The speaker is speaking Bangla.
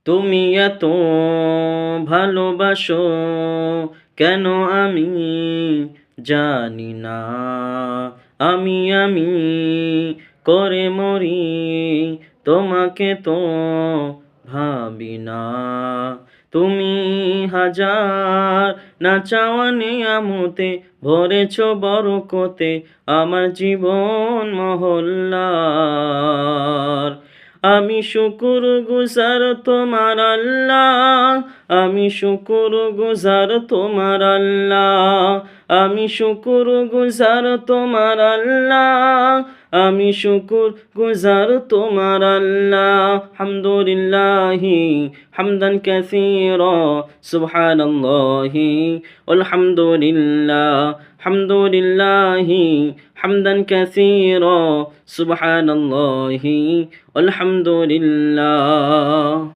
তুমি এত ভালোবাসো কেন আমি জানি না। আমি করে মরি, তোমাকে তো ভাবি না। তুমি হাজার না চাওয়া নিয়ামতে ভরেছ বরকতে আমার জীবন মহল্লার। আমি শুকুর গুজার তোমার আল্লাহ, আমি শুকুর গুজার তোমার আল্লাহ, আমি শুকুর গুজার তোমার আল্লাহ, আমি শুকুর গুজার তোমার আল্লাহ। হামদুলিল্লাহি হামদান কাসীরা সুবহানাল্লাহি আলহামদুলিল্লাহ হামদুলিল্লাহি হামদান কাসীরা সুবহানাল্লাহি আলহামদুলিল্লাহ।